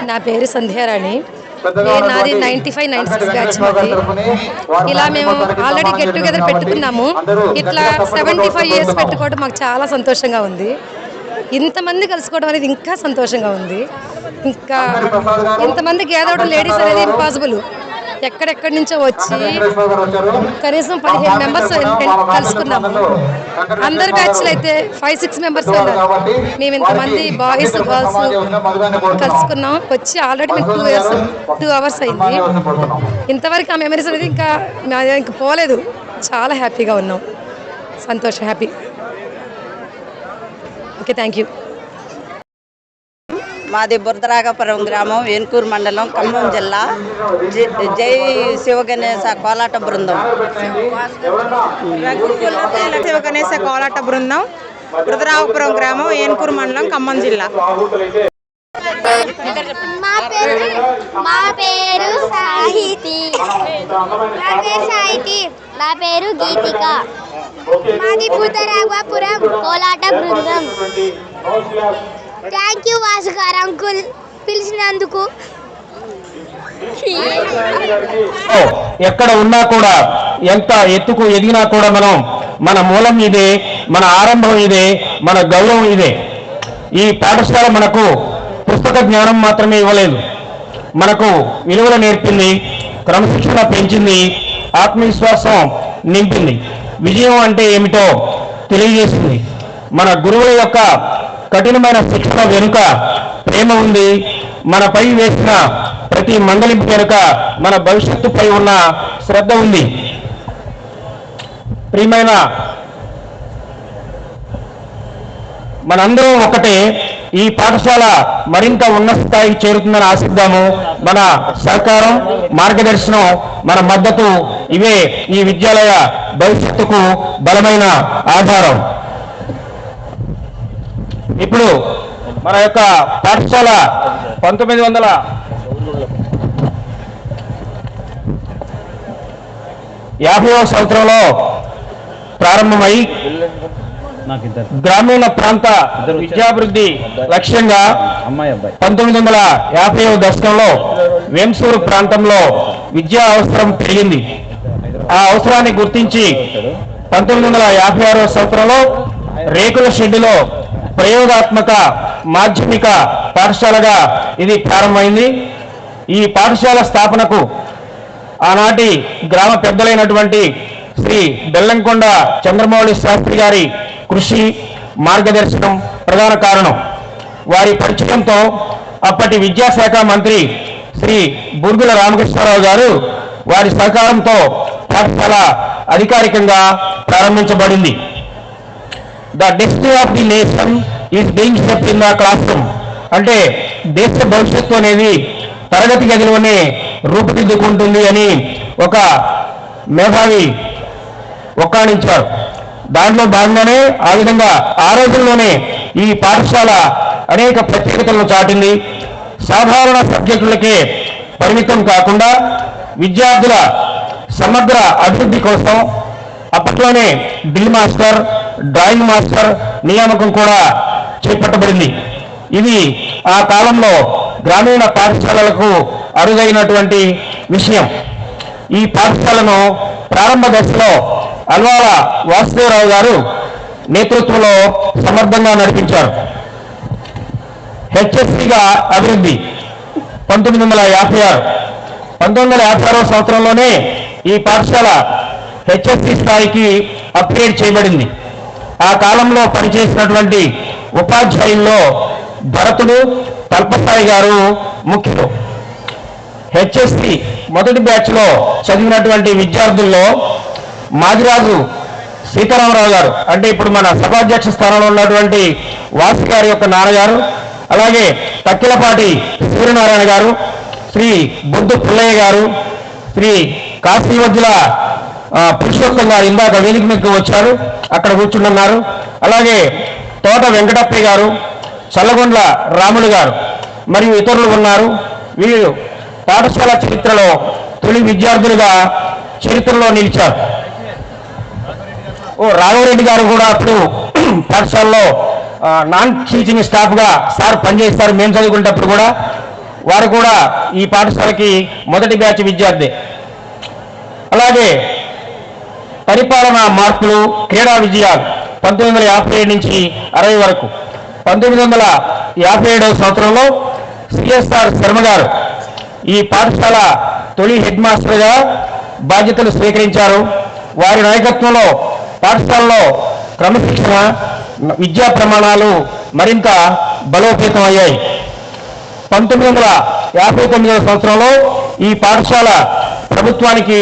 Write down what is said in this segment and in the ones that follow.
నా పేరు సంధ్యారాణి. నాది 95-96 బ్యాచ్ మాది. ఇలా మేము ఆల్రెడీ గెట్ టుగెదర్ పెట్టుకున్నాము. ఇట్లా 75 ఇయర్స్ పెట్టుకోవడం మాకు చాలా సంతోషంగా ఉంది. ఇంతమంది కలుసుకోవడం అనేది ఇంకా సంతోషంగా ఉంది. ఇంకా ఇంతమంది గ్యాదర్ అవడం లేడీస్ అనేది ఇంపాసిబుల్. ఎక్కడెక్కడి నుంచో వచ్చి కనీసం 15 మెంబర్స్ కలుసుకున్నాము. అందరి బ్యాచ్లు అయితే 5-6 మెంబర్స్ ఉన్నారు. మేము ఇంతమంది బాయ్స్ గర్ల్స్ కలుసుకున్నాం. వచ్చి ఆల్రెడీ మేము 2 అవర్స్ అయింది. ఇంతవరకు ఆ మెమరీస్ అనేది ఇంకా పోలేదు. చాలా హ్యాపీగా ఉన్నాం. సంతోషం, హ్యాపీ. Okay, thank you. మాది బురదరాఘపురం గ్రామం, ఏన్కూరు మండలం, ఖమ్మం జిల్లా. జై శివగణేశ కోలాట బృందం. శివగణేశ కోలాట బృందం, బురదరాఘపురం గ్రామం, ఏన్కూరు మండలం, ఖమ్మం జిల్లా. మా పేరు సాహితి. నా పేరు గీతిక. మాది బురదరాఘపురం కోలాట బృందం. థ్యాంక్ యూ వాసు గారు అంకుల్ పిలిచినందుకు. ఎక్కడ ఉన్నా కూడా, ఎంత ఎత్తుకు ఎదిగినా కూడా మన మూలం ఇదే, మన ఆరంభం ఇదే, మన గౌరవం ఇదే. ఈ పాఠశాల మనకు పుస్తక జ్ఞానం మాత్రమే ఇవ్వలేదు, మనకు విలువలు నేర్పింది, క్రమశిక్షణ పెంచింది, ఆత్మవిశ్వాసం నింపింది, విజయం అంటే ఏమిటో తెలియజేసింది. మన గురువుల యొక్క కఠినమైన శిక్షణ వెనుక ప్రేమ ఉంది. మనపై వేసిన ప్రతి మందలింపు వెనుక మన భవిష్యత్తుపై ఉన్న శ్రద్ధ ఉంది. ప్రియమైన మనందరం ఒకటే. ఈ పాఠశాల మరింత ఉన్నత స్థాయికి చేరుతుందని ఆశిద్దాము. మన సహకారం, మార్గదర్శనం, మన మద్దతు ఇవే ఈ విద్యాలయ భవిష్యత్తుకు బలమైన ఆధారం. ఇప్పుడు మన యొక్క పాఠశాల 1950వ సంవత్సరంలో ప్రారంభమై గ్రామీణ ప్రాంత విద్యాభివృద్ధి లక్ష్యంగా 1950వ దశకంలో వేంసూరు ప్రాంతంలో విద్యా అవసరం పెరిగింది. ఆ అవసరాన్ని గుర్తించి 1956వ సంవత్సరంలో రేకుల షెడ్డులో ప్రయోగాత్మక మాధ్యమిక పాఠశాలగా ఇది ప్రారంభమైంది. ఈ పాఠశాల స్థాపనకు ఆనాటి గ్రామ పెద్దలైనటువంటి శ్రీ బెల్లంకొండ చంద్రమౌళి శాస్త్రి గారి కృషి, మార్గదర్శనం ప్రధాన కారణం. వారి పరిచయంతో అప్పటి విద్యాశాఖ మంత్రి శ్రీ బుర్గుల రామకృష్ణారావు గారు వారి సహకారంతో పాఠశాల అధికారికంగా ప్రారంభించబడింది. The destiny of the nation is being shaped in the class room. అంటే దేశ భవిష్యత్తు అనేది తరగతి గదిలోనే రూపుదిద్దుకుంటుంది అని ఒక మేధావి ఒక్కాణించారు. దాంట్లో భాగంగానే ఆ విధంగా ఆ రోజుల్లోనే ఈ పాఠశాల అనేక ప్రత్యేకతలను చాటింది. సాధారణ సబ్జెక్టులకే పరిమితం కాకుండా విద్యార్థుల సమగ్ర అభివృద్ధి కోసం అప్పట్లోనే డ్రిల్ మాస్టర్, డ్రాయింగ్ మాస్టర్ నియామకం కూడా చేపట్టబడింది. ఇది ఆ కాలంలో గ్రామీణ పాఠశాలలకు అరుదైనటువంటి విషయం. ఈ పాఠశాలను ప్రారంభ దశలో అల్వాల వాసుదేవరావు గారు నేతృత్వంలో సమర్థంగా నడిపించారు. హెచ్ఎస్సిగా అభివృద్ధి 1956. 1956వ సంవత్సరంలోనే ఈ పాఠశాల హెచ్ఎస్సి స్థాయికి అప్గ్రేడ్ చేయబడింది. ఆ కాలంలో పనిచేసినటువంటి ఉపాధ్యాయుల్లో భరతుడు, తల్పసాయి గారు ముఖ్యులు. హెచ్ఎస్సి మొదటి బ్యాచ్లో చదివినటువంటి విద్యార్థుల్లో మాదిరాజు సీతారామరావు గారు, అంటే ఇప్పుడు మన సభాధ్యక్ష స్థానంలో ఉన్నటువంటి వాసు గారి యొక్క నాన్నగారు, అలాగే తక్కిలపాటి సూర్యనారాయణ గారు, శ్రీ బుద్ధు పుల్లయ్య గారు, శ్రీ కాశీవద్దుల పురుషోత్తం గారు ఇందాక వేదిక మీకు వచ్చారు, అక్కడ కూర్చున్నారు. అలాగే తోట వెంకటప్పయ్య గారు, చల్లగొండ్ల రాములు గారు మరియు ఇతరులు ఉన్నారు. వీళ్ళు పాఠశాల చరిత్రలో తొలి విద్యార్థులుగా చరిత్రలో నిలిచారు. రాఘవరెడ్డి గారు కూడా అప్పుడు పాఠశాలలో నాన్ టీచింగ్ స్టాఫ్గా సార్ పనిచేస్తారు. మేము చదువుకునేటప్పుడు కూడా వారు కూడా ఈ పాఠశాలకి మొదటి బ్యాచ్ విద్యార్థి. అలాగే పరిపాలనా మార్పులు, క్రీడా విజయాలు 1957 నుంచి 60 వరకు. 1957వ సంవత్సరంలో సిఎస్ఆర్ శర్మ గారు ఈ పాఠశాల తొలి హెడ్ మాస్టర్గా బాధ్యతలు స్వీకరించారు. వారి నాయకత్వంలో పాఠశాలలో క్రమశిక్షణ, విద్యా ప్రమాణాలు మరింత బలోపేతం అయ్యాయి. 1959వ సంవత్సరంలో ఈ పాఠశాల ప్రభుత్వానికి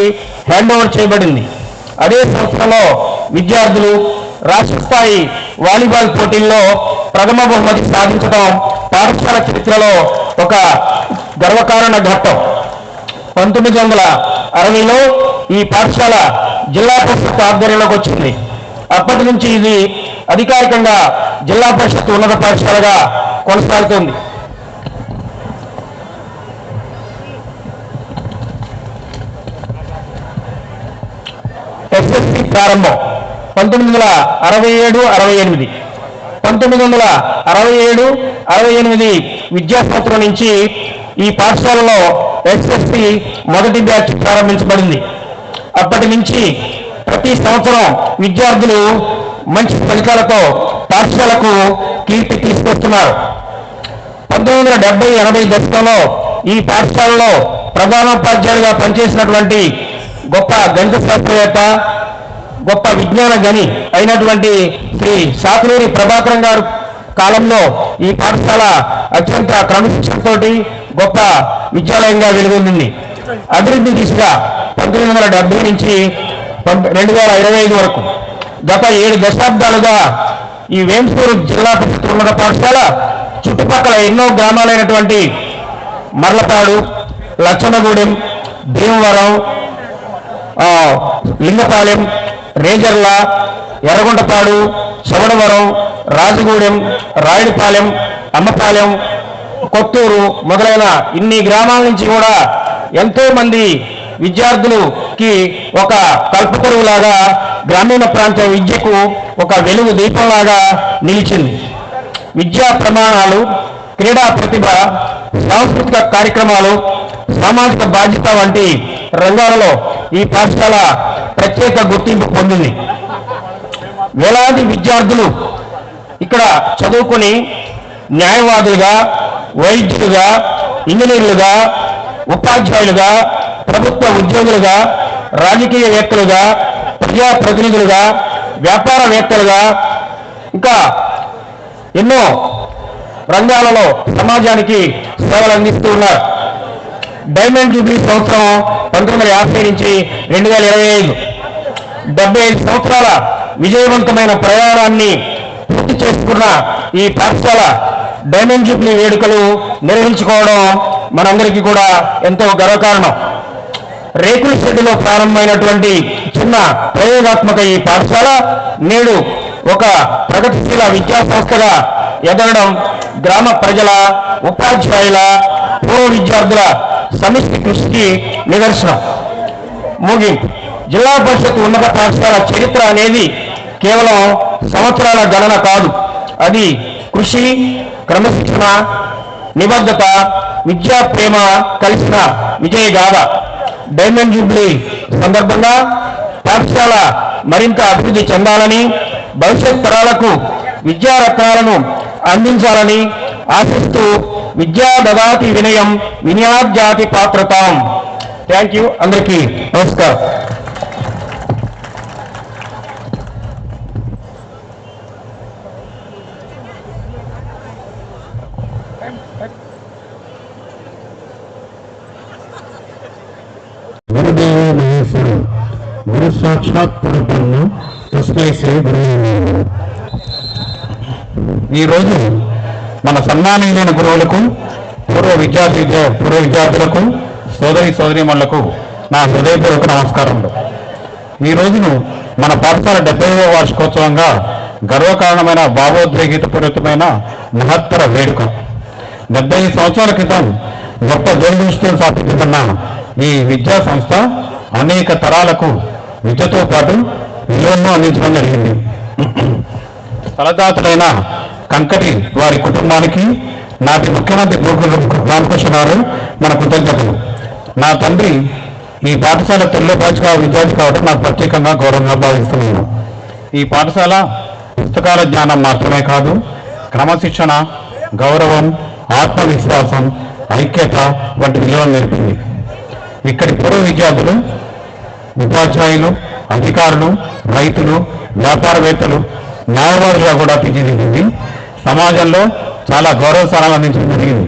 హ్యాండ్ ఓవర్ చేయబడింది. అదే సంవత్సరంలో విద్యార్థులు రాష్ట్ర స్థాయి వాలీబాల్ పోటీల్లో ప్రథమ బహుమతి సాధించడం పాఠశాల చరిత్రలో ఒక గర్వకారణ ఘట్టం. 1960లో ఈ పాఠశాల జిల్లా పరిషత్ ఆధ్వర్యంలోకి వచ్చింది. అప్పటి నుంచి ఇది అధికారికంగా జిల్లా పరిషత్ ఉన్నత పాఠశాలగా కొనసాగుతుంది. ఎస్ఎస్సి ప్రారంభం 1967-68. 1967-68 విద్యా సంవత్సరం నుంచి ఈ పాఠశాలలో ఎస్ఎస్సి మొదటి బ్యాచ్ ప్రారంభించబడింది. అప్పటి నుంచి ప్రతి సంవత్సరం విద్యార్థులు మంచి ఫలితాలతో పాఠశాలకు కీర్తి తీసుకొస్తున్నారు. 1970-80 దశకంలో ఈ పాఠశాలలో ప్రధానోపాధ్యాయులుగా పనిచేసినటువంటి గొప్ప గణిత శాస్త్రవేత్త, గొప్ప విజ్ఞాన గని అయినటువంటి శ్రీ సాతులూరి ప్రభాకరం గారు కాలంలో ఈ పాఠశాల అత్యంత క్రమశిక్షణతోటి గొప్ప విద్యాలయంగా వెలుగొందింది. అభివృద్ధి దిశగా 1970 నుంచి 2025 వరకు గత 7 దశాబ్దాలుగా ఈ వేంసూరు జిల్లా పరిషత్ ఉన్నత పాఠశాల చుట్టుపక్కల ఎన్నో గ్రామాలైనటువంటి మర్లపాడు, లచ్చనగూడెం, భీమవరం, లింగపాలెం, రేజర్ల, ఎర్రగొండపాడు, శవడవరం, రాజగూడెం, రాయుడిపాలెం, అమ్మపాలెం, కొత్తూరు మొదలైన ఇన్ని గ్రామాల నుంచి కూడా ఎంతో మంది విద్యార్థులకి ఒక కల్పతరువులాగా గ్రామీణ ప్రాంత విద్యకు ఒక వెలుగు దీపంలాగా నిలిచింది. విద్యా ప్రమాణాలు, క్రీడా ప్రతిభ, సాంస్కృతిక కార్యక్రమాలు, సామాజిక బాధ్యత వంటి రంగాలలో ఈ పాఠశాల ప్రత్యేక గుర్తింపు పొందింది. వేలాది విద్యార్థులు ఇక్కడ చదువుకొని న్యాయవాదులుగా, వైద్యులుగా, ఇంజనీర్లుగా, ఉపాధ్యాయులుగా, ప్రభుత్వ ఉద్యోగులుగా, రాజకీయవేత్తలుగా, ప్రజాప్రతినిధులుగా, వ్యాపారవేత్తలుగా, ఇంకా ఎన్నో రంగాలలో సమాజానికి సేవలు అందిస్తూ ఉన్నారు. డైమండ్ జూబ్లీ సంవత్సరం 1950 నుంచి 2025 75 సంవత్సరాల విజయవంతమైన ప్రయాణాన్ని పూర్తి చేసుకున్న ఈ పాఠశాల డైమండ్ జూబ్లీ వేడుకలు నిర్వహించుకోవడం మనందరికీ కూడా ఎంతో గర్వకారణం. రేకుల షెడ్డులో ప్రారంభమైనటువంటి చిన్న ప్రయోగాత్మక ఈ పాఠశాల నేడు ఒక ప్రగతిశీల విద్యా సంస్థగా ఎదగడం గ్రామ ప్రజల, ఉపాధ్యాయుల, పూర్వ విద్యార్థుల సమిష్టి కృషికి నిదర్శనం. ముగింపు. జిల్లా పరిషత్ ఉన్నత పాఠశాల చరిత్ర అనేది కేవలం సంవత్సరాల గణన కాదు. అది కృషి, క్రమశిక్షణ, నిబద్ధత, విద్యా ప్రేమ కలిసిన విజయగాథ. డైమండ్ జూబ్లీ సందర్భంగా పాఠశాల మరింత అభివృద్ధి చెందాలని, భవిష్యత్ తరాలకు విద్యారత్నాలను అందించాలని ఆశిస్తూ విద్యా దదాతి వినయం వినయాద్యాతి పాత్రతాం. Thank you. అందరికీ నమస్కారం. గురుదేవ మహేశ్వరు గురు సాక్షాత్ పరబ్రహ్మ తస్మై శ్రీ గురువు. ఈరోజు మన సన్మానీయులైన గురువులకు, పూర్వ విద్యార్థులకు, సోదరీమణులకు నా హృదయపూర్వక నమస్కారములు. ఈ రోజును మన పాఠశాల 70వ వార్షికోత్సవంగా గర్వకారణమైన, భావోద్వేగపూరితమైన మహత్తర వేడుక. 75 సంవత్సరాల క్రితం గొప్ప దూరదృష్టితో స్థాపించబడిన ఈ విద్యా సంస్థ అనేక తరాలకు విద్యతో పాటు విలువలను అందించడం జరిగింది. తలదాతులైన కంకటి వారి కుటుంబానికి నాటి ముఖ్యమంత్రి గోకుల రామకృష్ణరావు మన కృతజ్ఞతలు. నా తండ్రి ఈ పాఠశాల తొలి విద్యార్థి కావడం నాకు ప్రత్యేకంగా గౌరవంగా భావిస్తున్నాను. ఈ పాఠశాల పుస్తకాల జ్ఞానం మాత్రమే కాదు, క్రమశిక్షణ, గౌరవం, ఆత్మవిశ్వాసం, ఐక్యత వంటి విలువలు నేర్పింది. ఇక్కడి పూర్వ విద్యార్థులు, ఉపాధ్యాయులు, అధికారులు, రైతులు, వ్యాపారవేత్తలు, న్యాయవాదులుగా కూడా తీర్చిదిద్దింది. సమాజంలో చాలా గౌరవ స్థానాలు అందించడం జరిగింది.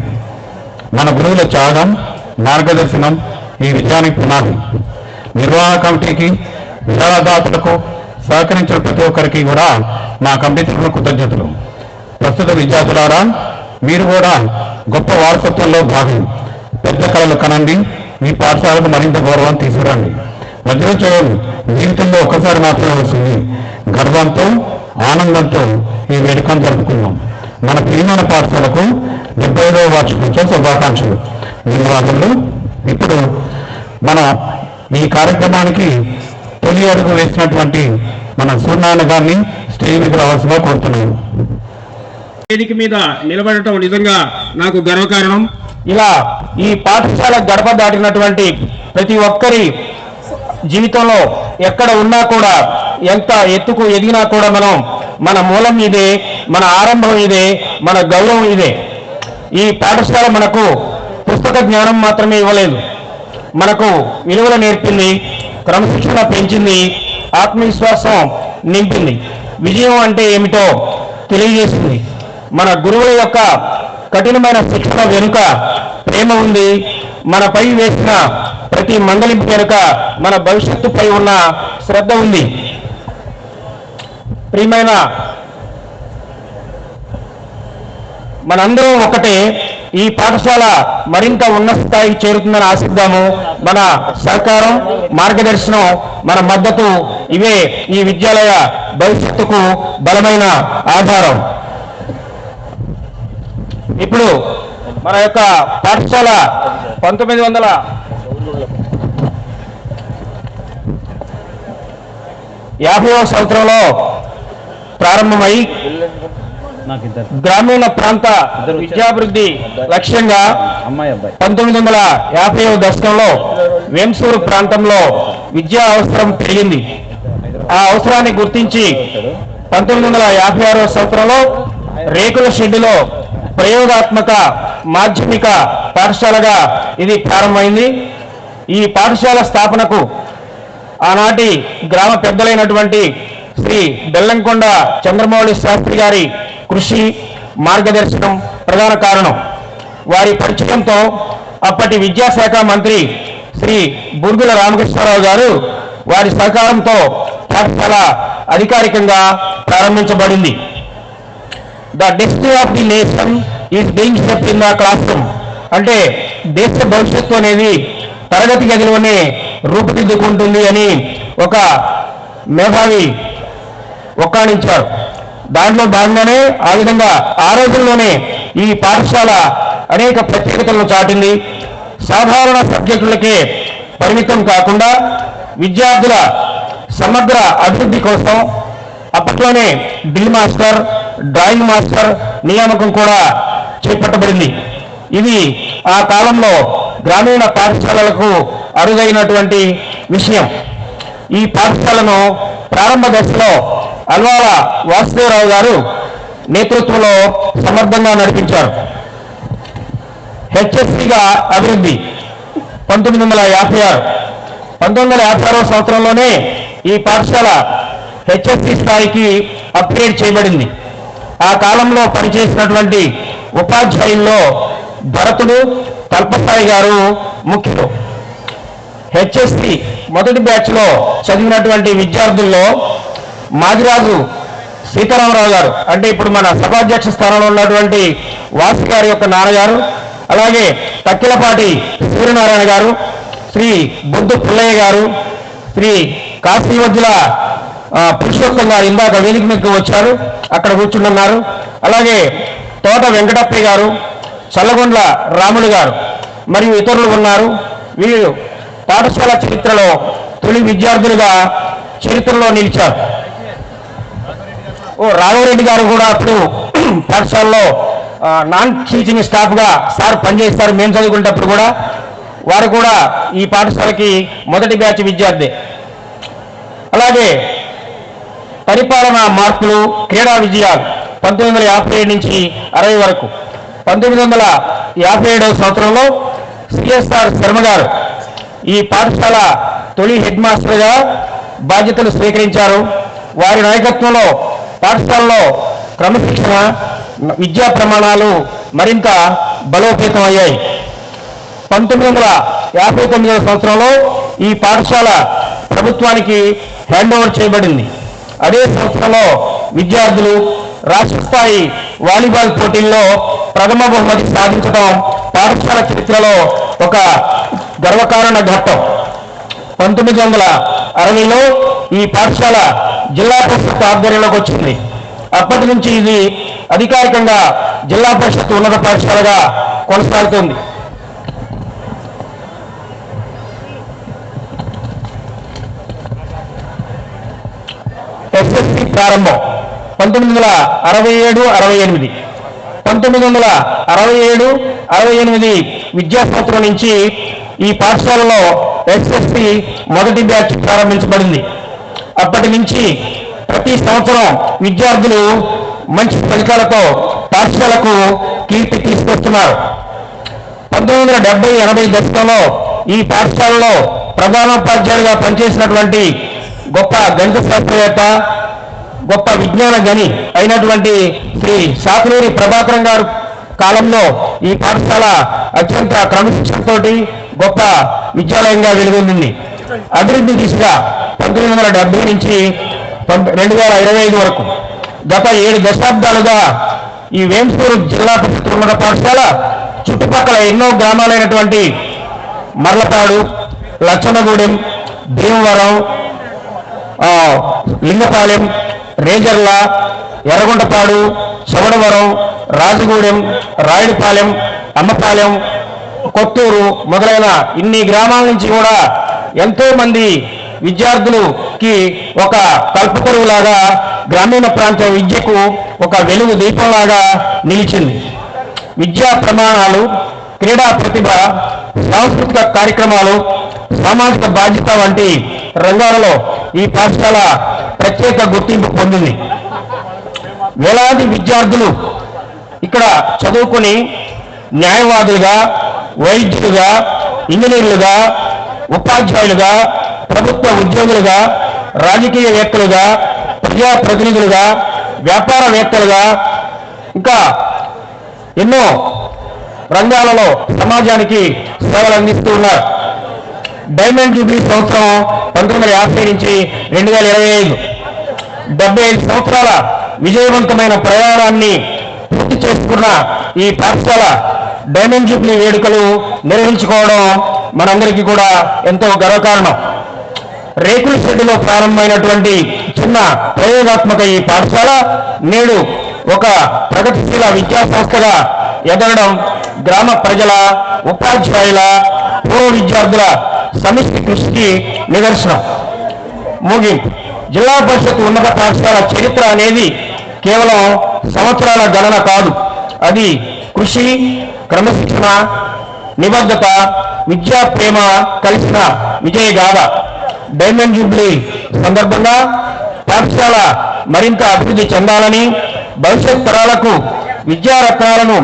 మన గురువుల త్యాగం, మార్గదర్శనం ఈ విజయానికి పునాది. నిర్వహణ కమిటీకి, విరాళదాతలకు సహకరించిన ప్రతి ఒక్కరికి కూడా నా కమిటీ తరఫున కృతజ్ఞతలు. ప్రస్తుత విద్యార్థులారా, మీరు కూడా గొప్ప వారసత్వంలో భాగం. పెద్ద కళలు కనండి, మీ పాఠశాలకు మరింత గౌరవం తీసుకురండి. వజ్రోత్సవం జీవితంలో ఒక్కసారి మాత్రమే వస్తుంది. గర్వంతో, ఆనందంతో ఈ వేడుకను జరుపుకున్నాం. మన ప్రియమైన పాఠశాలకు 75వ వార్షికోత్సవ శుభాకాంక్షలు. ధన్యవాదాలు. ఇప్పుడు మన ఈ కార్యక్రమానికి తొలి అడుగు వేసినటువంటి మన సూర్యనారాయణ గారిని స్టేజ్ మీద రావాల్సిందిగా కోరుతున్నాను. వేదిక మీద నిలబడటం నిజంగా నాకు గర్వకారణం. ఇలా ఈ పాఠశాల గడప దాటినటువంటి ప్రతి ఒక్కరి జీవితంలో ఎక్కడ ఉన్నా కూడా, ఎంత ఎత్తుకు ఎదిగినా కూడా మన మూలం ఇదే, మన ఆరంభం ఇదే, మన గౌరవం ఇదే. ఈ పాఠశాల మనకు పుస్తక జ్ఞానం మాత్రమే ఇవ్వలేదు, మనకు విలువలు నేర్పింది, క్రమశిక్షణ పెంచింది, ఆత్మవిశ్వాసం నింపింది, విజయం అంటే ఏమిటో తెలియజేసింది. మన గురువుల యొక్క కఠినమైన శిక్షణ వెనుక ప్రేమ ఉంది. మనపై వేసిన ప్రతి మందలింపు వెనుక మన భవిష్యత్తుపై ఉన్న శ్రద్ధ ఉంది. ప్రియమైన మనందరం ఒకటే. ఈ పాఠశాల మరింత ఉన్నత స్థాయికి చేరుతుందని ఆశిద్దాము. మన సహకారం, మార్గదర్శనం, మన మద్దతు ఇవే ఈ విద్యాలయ భవిష్యత్తుకు బలమైన ఆధారం. ఇప్పుడు మన యొక్క పాఠశాల 1950వ సంవత్సరంలో ప్రారంభమై గ్రామీణ ప్రాంత విద్యాభివృద్ధి లక్ష్యంగా 1950వ దశకంలో వేంసూరు ప్రాంతంలో విద్యా అవసరం పెరిగింది. ఆ అవసరాన్ని గుర్తించి 1956వ సంవత్సరంలో రేకుల షెడ్డులో ప్రయోగాత్మక మాధ్యమిక పాఠశాలగా ఇది ప్రారంభమైంది. ఈ పాఠశాల స్థాపనకు ఆనాటి గ్రామ పెద్దలైనటువంటి శ్రీ బెల్లంకొండ చంద్రమౌళి శాస్త్రి గారి కృషి, మార్గదర్శనం ప్రధాన కారణం. వారి పరిచయంతో అప్పటి విద్యాశాఖ మంత్రి శ్రీ బుర్గుల రామకృష్ణారావు గారు వారి సహకారంతో పాఠశాల అధికారికంగా ప్రారంభించబడింది. The destiny of the nation is being shaped in the class room. అంటే దేశ భవిష్యత్తు అనేది తరగతి గదిలోనే రూపుదిద్దుకుంటుంది అని ఒక మేధావి ఒక్కాణించారు. దాంట్లో భాగంగానే ఆ విధంగా ఆ రోజుల్లోనే ఈ పాఠశాల అనేక ప్రత్యేకతలను చాటింది. సాధారణ సబ్జెక్టులకే పరిమితం కాకుండా విద్యార్థుల సమగ్ర అభివృద్ధి కోసం అప్పట్లోనే డ్రిల్ మాస్టర్, డ్రాయింగ్ మాస్టర్ నియామకం కూడా చేపట్టబడింది. ఇది ఆ కాలంలో గ్రామీణ పాఠశాలలకు అరుదైనటువంటి విషయం. ఈ పాఠశాలను ప్రారంభ దశలో అల్వాల వాసుదేవరావు గారు నేతృత్వంలో సమర్థంగా నడిపించారు. హెచ్ఎస్సిగా అభివృద్ధి 1956. 1956వ సంవత్సరంలోనే ఈ పాఠశాల హెచ్ఎస్సి స్థాయికి అప్గ్రేడ్ చేయబడింది. ఆ కాలంలో పనిచేసినటువంటి ఉపాధ్యాయుల్లో భరతుడు, కల్పసాయి గారు ముఖ్యులు. హెచ్ఎస్సి మొదటి బ్యాచ్లో చదివినటువంటి విద్యార్థుల్లో మాదిరాజు సీతారామరావు గారు, అంటే ఇప్పుడు మన సభాధ్యక్ష స్థానంలో ఉన్నటువంటి వాసు గారి యొక్క నాన్నగారు, అలాగే తక్కిలపాటి సూర్యనారాయణ గారు, శ్రీ బొద్దు పుల్లయ్య గారు, శ్రీ కాశీవజ్జుల పురుషోత్తం గారు ఇందాక వేదిక మీదకి వచ్చారు, అక్కడ కూర్చున్నారు. అలాగే తోట వెంకటప్పయ్య గారు, చల్లగొండ్ల రాములు గారు మరియు ఇతరులు ఉన్నారు. వీరు పాఠశాల చరిత్రలో తొలి విద్యార్థులుగా చరిత్రలో నిలిచారు. రాఘవరెడ్డి గారు కూడా అప్పుడు పాఠశాలలో నాన్ టీచింగ్ స్టాఫ్గా సార్ పనిచేస్తారు. మేము చదువుకునేటప్పుడు కూడా వారు కూడా ఈ పాఠశాలకి మొదటి బ్యాచ్ విద్యార్థి. అలాగే పరిపాలనా మార్పులు, క్రీడా విజయాలు 1957 నుంచి 60 వరకు. 1957వ సంవత్సరంలో సిఎస్ఆర్ శర్మ గారు ఈ పాఠశాల తొలి హెడ్ మాస్టర్గా బాధ్యతలు స్వీకరించారు. వారి నాయకత్వంలో పాఠశాలలో క్రమశిక్షణ, విద్యా ప్రమాణాలు మరింత బలోపేతం అయ్యాయి. 1959వ సంవత్సరంలో ఈ పాఠశాల ప్రభుత్వానికి హ్యాండ్ ఓవర్ చేయబడింది. అదే సంవత్సరంలో విద్యార్థులు రాష్ట్ర స్థాయి వాలీబాల్ పోటీల్లో ప్రథమ బహుమతి సాధించడం పాఠశాల చరిత్రలో ఒక గర్వకారణ ఘట్టం. 1960లో ఈ పాఠశాల జిల్లా పరిషత్ ఆధ్వర్యంలోకి వచ్చింది. అప్పటి నుంచి ఇది అధికారికంగా జిల్లా పరిషత్ ఉన్నత పాఠశాలగా కొనసాగుతుంది. ఎస్ఎస్సి ప్రారంభం 1967-68. 1967-68 విద్యా సంవత్సరం నుంచి ఈ పాఠశాలలో ఎస్ఎస్సి మొదటి బ్యాచ్ ప్రారంభించబడింది. అప్పటి నుంచి ప్రతి సంవత్సరం విద్యార్థులు మంచి ఫలితాలతో పాఠశాలకు కీర్తి తీసుకొస్తున్నారు. 1970-80 దశకంలో ఈ పాఠశాలలో ప్రధానోపాధ్యాయులుగా పనిచేసినటువంటి గొప్ప గణిత శాస్త్రవేత్త, గొప్ప విజ్ఞాన గని అయినటువంటి శ్రీ శాఖలూరి ప్రభాకరం గారు కాలంలో ఈ పాఠశాల అత్యంత క్రమశిక్షణతో గొప్ప విద్యాలయంగా వెలుగొందింది. అభివృద్ధి దిశగా 1970 నుంచి 2025 వరకు గత 7 దశాబ్దాలుగా ఈ వేంసూరు జిల్లా పరిషత్ ఉన్నత పాఠశాల చుట్టుపక్కల ఎన్నో గ్రామాలైనటువంటి మర్లపాడు, లచ్చనగూడెం, భీమవరం, లింగపాలెం, రేజర్ల, ఎర్రగొండపాడు, చవడవరం, రాజగూడెం, రాయుడిపాలెం, అమ్మపాలెం, కొత్తూరు మొదలైన ఇన్ని గ్రామాల నుంచి కూడా ఎంతో మంది విద్యార్థులకి ఒక కల్పతరువులాగా గ్రామీణ ప్రాంత విద్యకు ఒక వెలుగు దీపంలాగా నిలిచింది. విద్యా ప్రమాణాలు, క్రీడా ప్రతిభ, సాంస్కృతిక కార్యక్రమాలు, సామాజిక బాధ్యత వంటి రంగాలలో ఈ పాఠశాల ప్రత్యేక గుర్తింపు పొందింది. వేలాది విద్యార్థులు ఇక్కడ చదువుకొని న్యాయవాదులుగా, వైద్యులుగా, ఇంజనీర్లుగా, ఉపాధ్యాయులుగా, ప్రభుత్వ ఉద్యోగులుగా, రాజకీయవేత్తలుగా, ప్రజాప్రతినిధులుగా, వ్యాపారవేత్తలుగా, ఇంకా ఎన్నో రంగాలలో సమాజానికి సేవలు అందిస్తూ ఉన్నారు. డైమండ్ జూబ్లీ సంవత్సరం 1950 నుంచి 2025 75 సంవత్సరాల విజయవంతమైన ప్రయాణాన్ని పూర్తి చేసుకున్న ఈ పాఠశాల డైమండ్ జూబ్లీ వేడుకలు నిర్వహించుకోవడం మనందరికీ కూడా ఎంతో గర్వకారణం. రేకుల షెడ్డులో ప్రారంభమైనటువంటి చిన్న ప్రయోగాత్మక ఈ పాఠశాల నేడు ఒక ప్రగతిశీల విద్యా సంస్థగా ఎదగడం గ్రామ ప్రజల, ఉపాధ్యాయుల, పూర్వ విద్యార్థుల సమిష్టి కృషికి నిదర్శనం. ముగింపు. జిల్లా పరిషత్ ఉన్నత పాఠశాల చరిత్ర అనేది కేవలం సంవత్సరాల గణన కాదు. అది కృషి, క్రమశిక్షణ, నిబద్ధత, విద్యా ప్రేమ కలిసిన విజయగాథ. డైమండ్ జూబ్లీ సందర్భంగా పాఠశాల మరింత అభివృద్ధి చెందాలని, భవిష్యత్ తరాలకు విద్యారత్నాలను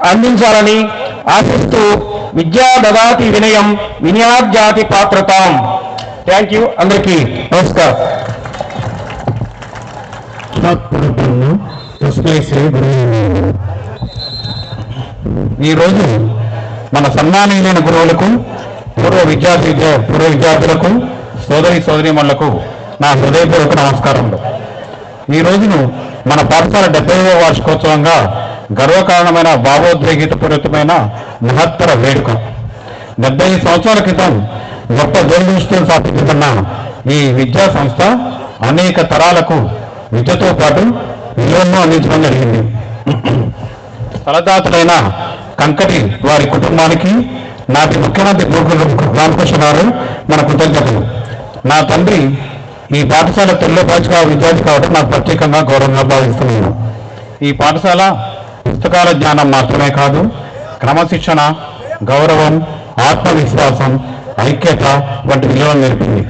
అందించాలని ఆశిస్తూ విద్యా దదాతి వినయం వినయాద్యాతి పాత్రతాం. Thank you. అందరికీ నమస్కారం. ఈరోజు మన సన్మానీయులైన గురువులకు, పూర్వ విద్యార్థులకు, సోదరీమణులకు నా హృదయపూర్వక నమస్కారములు. ఈ రోజును మన పాఠశాల 70వ వార్షికోత్సవంగా గర్వకారణమైన, భావోద్వేగపూరితమైన మహత్తర వేడుక. 75 సంవత్సరాల క్రితం గొప్ప దూరదృష్టితో స్థాపించుకున్న ఈ విద్యా సంస్థ అనేక తరాలకు విద్యతో పాటు విలువలను అందించడం జరిగింది. తలదాతులైన కంకటి వారి కుటుంబానికి నాటి ముఖ్యమంత్రి రామకృష్ణ గారు మన కృతజ్ఞతలు. నా తండ్రి ఈ పాఠశాల తెలుగు భాష విద్యార్థి కావడం నాకు ప్రత్యేకంగా గౌరవంగా భావిస్తున్నాను. ఈ పాఠశాల పుస్తకాల జ్ఞానం మాత్రమే కాదు, క్రమశిక్షణ, గౌరవం, ఆత్మవిశ్వాసం, ఐక్యత వంటి విలువలు నేర్పింది.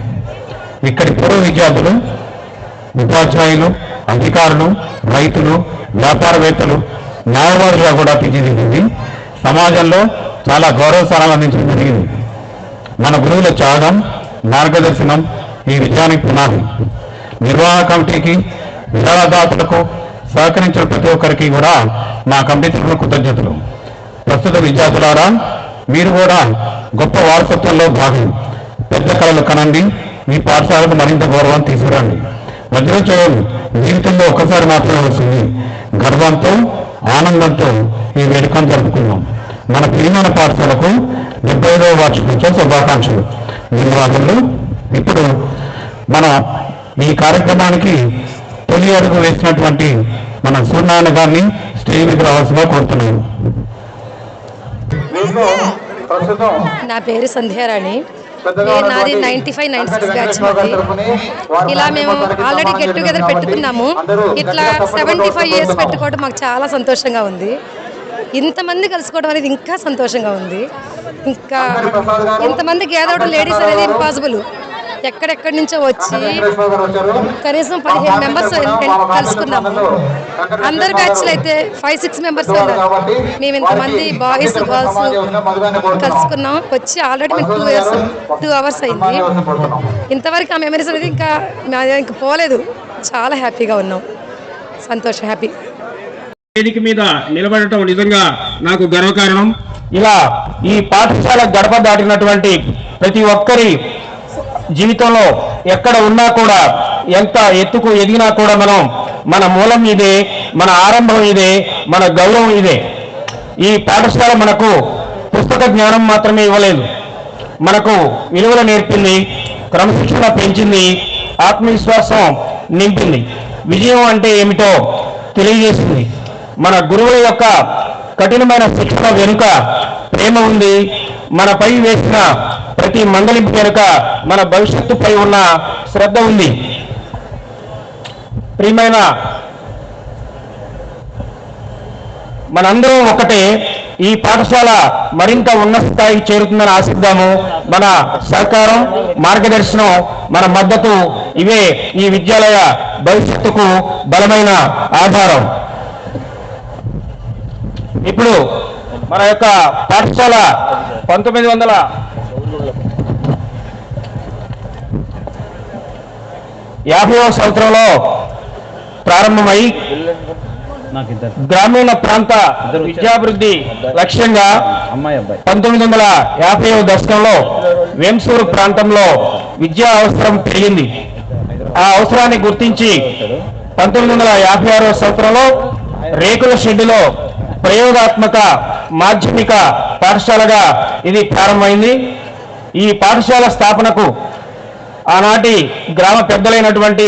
ఇక్కడి పూర్వ విద్యార్థులు, ఉపాధ్యాయులు, అధికారులు, రైతులు, వ్యాపారవేత్తలు, న్యాయవాదులుగా కూడా తీర్చిదిద్దింది. సమాజంలో చాలా గౌరవ స్థానాలు అందించడం జరిగింది. మన గురువుల త్యాగం, మార్గదర్శనం ఈ విజయానికి పునాది. నిర్వాహక కమిటీకి, విరాళదాతలకు సహకరించిన ప్రతి ఒక్కరికి కూడా మా కమిటీ తరఫున కృతజ్ఞతలు. ప్రస్తుత విద్యార్థులారా, మీరు కూడా గొప్ప వారసత్వంలో భాగం. పెద్ద కళలు కనండి, మీ పాఠశాలకు మరింత గౌరవం తీసుకురండి. వజ్రోత్సవం జీవితంలో ఒక్కసారి మాత్రమే వస్తుంది. గర్వంతో, ఆనందంతో ఈ వేడుకను జరుపుకున్నాం. మన ప్రియమైన పాఠశాలకు 75వ వార్షికోత్సవ శుభాకాంక్షలు. ధన్యవాదాలు. ఇప్పుడు మన ఈ కార్యక్రమానికి తొలి అడుగు వేసినటువంటి మన సూర్యనారాయణ గారిని స్టేజ్ మీద రావాల్సిందిగా కోరుతున్నాను. నా పేరు సంధ్యారాణి. నాది 95-96 బ్యాచ్ మాది. ఇలా మేము ఆల్రెడీ గెట్ టుగెదర్ పెట్టుకున్నాము. ఇట్లా 75 ఇయర్స్ పెట్టుకోవడం మాకు చాలా సంతోషంగా ఉంది. ఇంతమంది కలుసుకోవడం అనేది ఇంకా సంతోషంగా ఉంది. ఇంకా ఇంతమంది గ్యాదర్ అవడం లేడీస్ అనేది ఇంపాసిబుల్. ఎక్కడెక్కడి నుంచో వచ్చి కనీసం 15 మెంబర్స్ కలుసుకున్నాము. అందరి బ్యాచ్లు అయితే 5-6 మెంబర్స్ ఉన్నారు. మేము ఇంతమంది బాయ్స్ గర్ల్స్ కలుసుకున్నాం. వచ్చి ఆల్రెడీ మేము 2 అవర్స్ అయింది. ఇంతవరకు ఆ మెమరీస్ అనేది ఇంకా పోలేదు. చాలా హ్యాపీగా ఉన్నాం. సంతోషం, హ్యాపీ. వేదిక మీద నిలబడటం నిజంగా నాకు గర్వకారణం. ఇలా ఈ పాఠశాల గడప దాటినటువంటి ప్రతి ఒక్కరి జీవితంలో ఎక్కడ ఉన్నా కూడా, ఎంత ఎత్తుకు ఎదిగినా కూడా మన మూలం ఇదే, మన ఆరంభం ఇదే, మన గౌరవం ఇదే. ఈ పాఠశాల మనకు పుస్తక జ్ఞానం మాత్రమే ఇవ్వలేదు, మనకు విలువలు నేర్పింది, క్రమశిక్షణ పెంచింది, ఆత్మవిశ్వాసం నింపింది, విజయం అంటే ఏమిటో తెలియజేసింది. మన గురువుల యొక్క కఠినమైన శిక్షణ వెనుక ప్రేమ ఉంది. మనపై వేసిన ప్రతి మందలింపు వెనుక మన భవిష్యత్తుపై ఉన్న శ్రద్ధ ఉంది. ప్రియమైన మనందరం ఒకటే. ఈ పాఠశాల మరింత ఉన్నత స్థాయికి చేరుతుందని ఆశిద్దాము. మన సహకారం, మార్గదర్శనం, మన మద్దతు ఇవే ఈ విద్యాలయ భవిష్యత్తుకు బలమైన ఆధారం. ఇప్పుడు మన యొక్క పాఠశాల 1950వ సంవత్సరంలో ప్రారంభమై గ్రామీణ ప్రాంత విద్యాభివృద్ధి లక్ష్యంగా 1950వ దశకంలో వేంసూరు ప్రాంతంలో విద్యా అవసరం పెరిగింది. ఆ అవసరాన్ని గుర్తించి 1956వ సంవత్సరంలో రేకుల షెడ్డులో ప్రయోగాత్మక మాధ్యమిక పాఠశాలగా ఇది ప్రారంభమైంది. ఈ పాఠశాల స్థాపనకు ఆనాటి గ్రామ పెద్దలైనటువంటి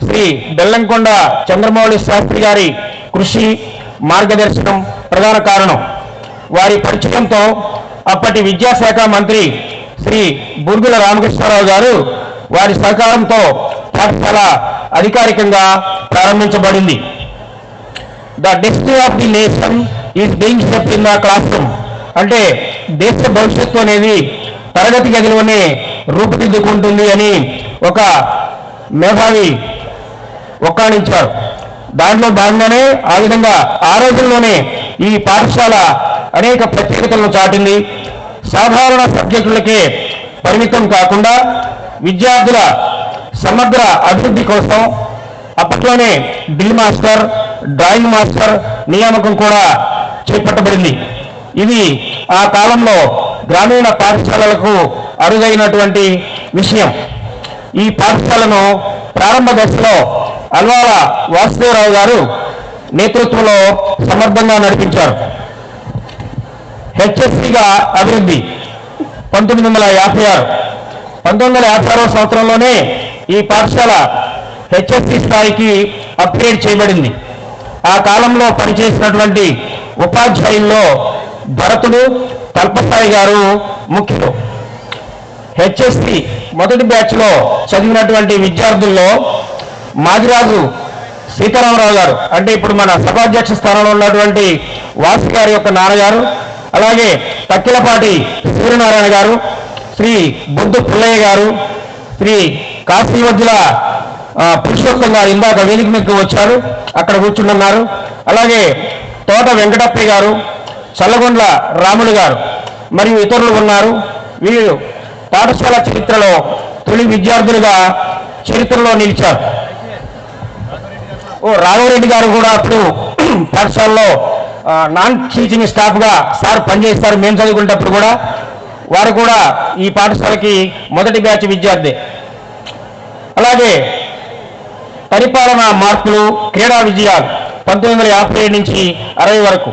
శ్రీ బెల్లంకొండ చంద్రమౌళి శాస్త్రి గారి కృషి, మార్గదర్శనం ప్రధాన కారణం. వారి పరిచయంతో అప్పటి విద్యాశాఖ మంత్రి శ్రీ బుర్గుల రామకృష్ణారావు గారు వారి సహకారంతో పాఠశాల అధికారికంగా ప్రారంభించబడింది. The destiny of the nation is being shaped in the class room. అంటే దేశ భవిష్యత్తు అనేది తరగతి గదిలోనే రూపుదిద్దుకుంటుంది అని ఒక మేధావి ఒక్కాణించారు. దాంట్లో భాగంగానే ఆ విధంగా ఆ రోజుల్లోనే ఈ పాఠశాల అనేక ప్రత్యేకతలను చాటింది. సాధారణ సబ్జెక్టులకే పరిమితం కాకుండా విద్యార్థుల సమగ్ర అభివృద్ధి కోసం అప్పట్లోనే డ్రిల్ మాస్టర్, డ్రాయింగ్ మాస్టర్ నియామకం కూడా చేపట్టబడింది. ఇది ఆ కాలంలో గ్రామీణ పాఠశాలలకు అరుదైనటువంటి విషయం. ఈ పాఠశాలను ప్రారంభ దశలో అల్వాల వాసుదేవరావు గారు నేతృత్వంలో సమర్థంగా నడిపించారు. హెచ్ఎస్సిగా అభివృద్ధి 1956. 1956వ సంవత్సరంలోనే ఈ పాఠశాల హెచ్ఎస్సి స్థాయికి అప్గ్రేడ్ చేయబడింది. ఆ కాలంలో పనిచేసినటువంటి ఉపాధ్యాయుల్లో భరతుడు, కల్పసాయి గారు ముఖ్యులు. హెచ్ఎస్సి మొదటి బ్యాచ్లో చదివినటువంటి విద్యార్థుల్లో మాదిరాజు సీతారామరావు గారు, అంటే ఇప్పుడు మన సభాధ్యక్ష స్థానంలో ఉన్నటువంటి వాసు గారి యొక్క నాన్నగారు, అలాగే తక్కిలపాటి సూర్యనారాయణ గారు, శ్రీ బొద్దు పుల్లయ్య గారు, శ్రీ కాశీవద్దుల పురుషోత్తం గారు ఇందాక వేదిక మీదకి వచ్చారు, అక్కడ కూర్చున్నారు. అలాగే తోట వెంకటప్పయ్య గారు, చల్లగొండ్ల రాములు గారు మరియు ఇతరులు ఉన్నారు. వీళ్ళు పాఠశాల చరిత్రలో తొలి విద్యార్థులుగా చరిత్రలో నిలిచారు. రాఘవరెడ్డి గారు కూడా అప్పుడు పాఠశాలలో నాన్ టీచింగ్ స్టాఫ్గా సార్ పనిచేస్తారు. మేము చదువుకునేటప్పుడు కూడా వారు కూడా ఈ పాఠశాలకి మొదటి బ్యాచ్ విద్యార్థి. అలాగే పరిపాలనా మార్పులు, క్రీడా విజయాలు 1957 నుంచి 60 వరకు